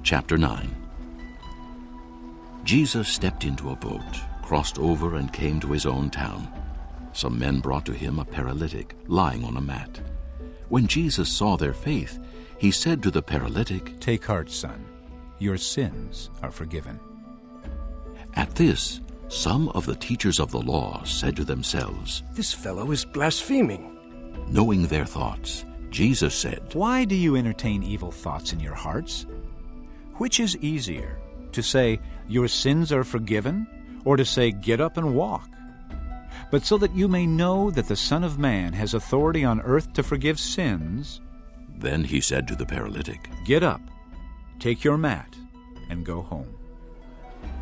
Chapter 9. Jesus stepped into a boat, crossed over, and came to his own town. Some men brought to him a paralytic lying on a mat. When Jesus saw their faith, he said to the paralytic, "Take heart, son. Your sins are forgiven." At this, some of the teachers of the law said to themselves, "This fellow is blaspheming." Knowing their thoughts, Jesus said, "Why do you entertain evil thoughts in your hearts? Which is easier, to say, 'Your sins are forgiven,' or to say, 'Get up and walk'? But so that you may know that the Son of Man has authority on earth to forgive sins." Then he said to the paralytic, "Get up, take your mat, and go home."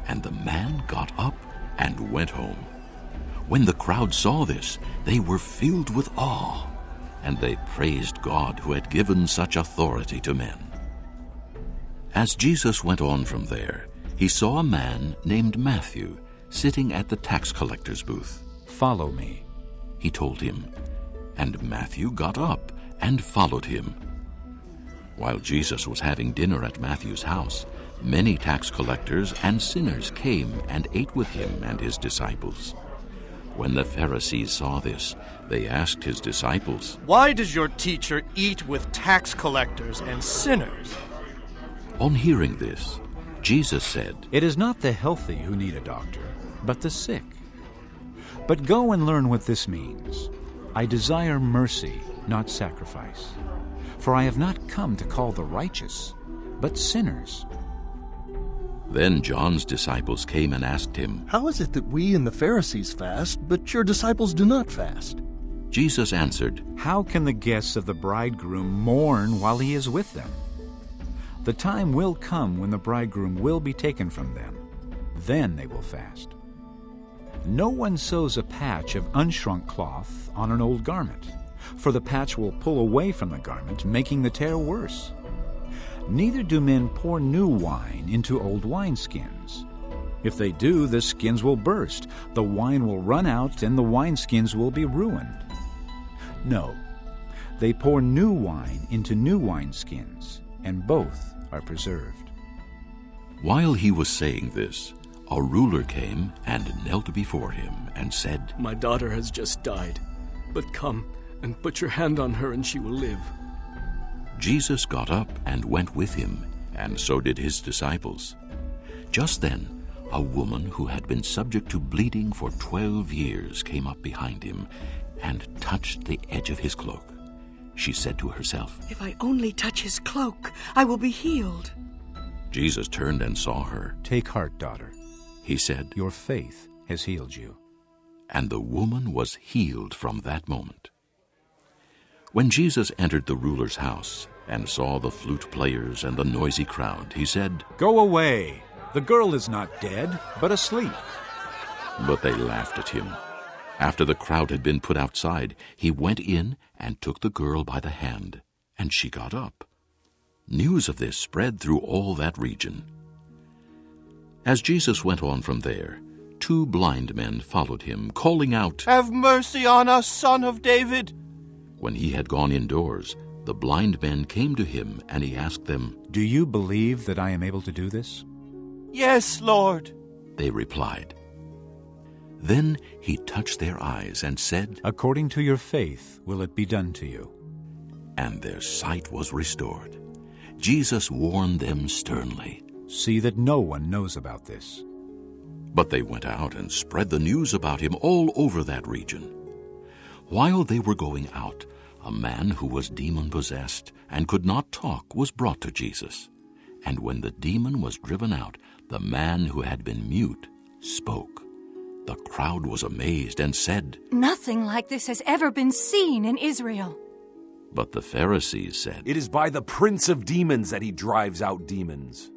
And the man got up and went home. When the crowd saw this, they were filled with awe, and they praised God who had given such authority to men. As Jesus went on from there, he saw a man named Matthew sitting at the tax collector's booth. "Follow me," he told him, and Matthew got up and followed him. While Jesus was having dinner at Matthew's house, many tax collectors and sinners came and ate with him and his disciples. When the Pharisees saw this, they asked his disciples, "Why does your teacher eat with tax collectors and sinners?" On hearing this, Jesus said, "It is not the healthy who need a doctor, but the sick. But go and learn what this means. I desire mercy, not sacrifice. For I have not come to call the righteous, but sinners." Then John's disciples came and asked him, "How is it that we and the Pharisees fast, but your disciples do not fast?" Jesus answered, "How can the guests of the bridegroom mourn while he is with them? The time will come when the bridegroom will be taken from them. Then they will fast. No one sews a patch of unshrunk cloth on an old garment, for the patch will pull away from the garment, making the tear worse. Neither do men pour new wine into old wineskins. If they do, the skins will burst, the wine will run out, and the wineskins will be ruined. No, they pour new wine into new wineskins, and both are preserved." While he was saying this, a ruler came and knelt before him and said, "My daughter has just died, but come and put your hand on her and she will live." Jesus got up and went with him, and so did his disciples. Just then, a woman who had been subject to bleeding for 12 years came up behind him and touched the edge of his cloak. She said to herself, "If I only touch his cloak, I will be healed." Jesus turned and saw her. "Take heart, daughter," he said, "your faith has healed you." and the woman was healed from that moment. When Jesus entered the ruler's house and saw the flute players and the noisy crowd, he said, "Go away! The girl is not dead, but asleep." But they laughed at him. After the crowd had been put outside, he went in and took the girl by the hand, and she got up. News of this spread through all that region. As Jesus went on from there, 2 blind men followed him, calling out, "Have mercy on us, Son of David!" When he had gone indoors, the blind men came to him, and he asked them, "Do you believe that I am able to do this?" "Yes, Lord," they replied. Then he touched their eyes and said, "According to your faith will it be done to you." and their sight was restored. Jesus warned them sternly. "See that no one knows about this." But they went out and spread the news about him all over that region. While they were going out, a man who was demon-possessed and could not talk was brought to Jesus. And when the demon was driven out, the man who had been mute spoke. The crowd was amazed and said, "Nothing like this has ever been seen in Israel." But the Pharisees said, "It is by the prince of demons that he drives out demons."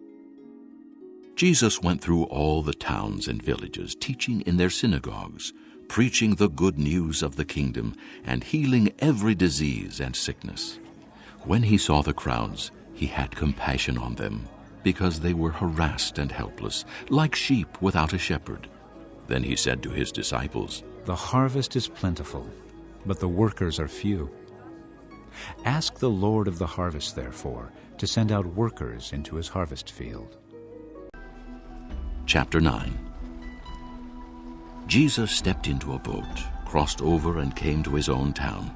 Jesus went through all the towns and villages, teaching in their synagogues, preaching the good news of the kingdom, and healing every disease and sickness. When he saw the crowds, he had compassion on them, because they were harassed and helpless, like sheep without a shepherd. Then he said to his disciples, "The harvest is plentiful, but the workers are few. Ask the Lord of the harvest, therefore, to send out workers into his harvest field. Chapter 9. Jesus stepped into a boat, crossed over, and came to his own town.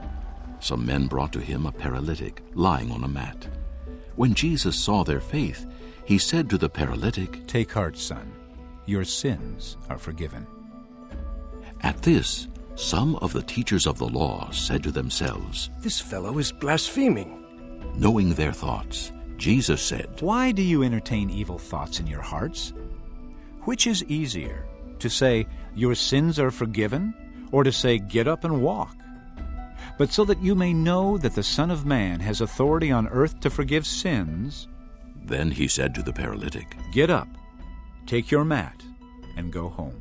Some men brought to him a paralytic lying on a mat. When Jesus saw their faith, he said to the paralytic, "Take heart, son. Your sins are forgiven." At this, some of the teachers of the law said to themselves, This fellow is blaspheming. knowing their thoughts, Jesus said, "Why do you entertain evil thoughts in your hearts? Which is easier, to say, 'Your sins are forgiven,' or to say, 'Get up and walk'? But so that you may know that the Son of Man has authority on earth to forgive sins." Then he said to the paralytic, "Get up, take your mat, and go home."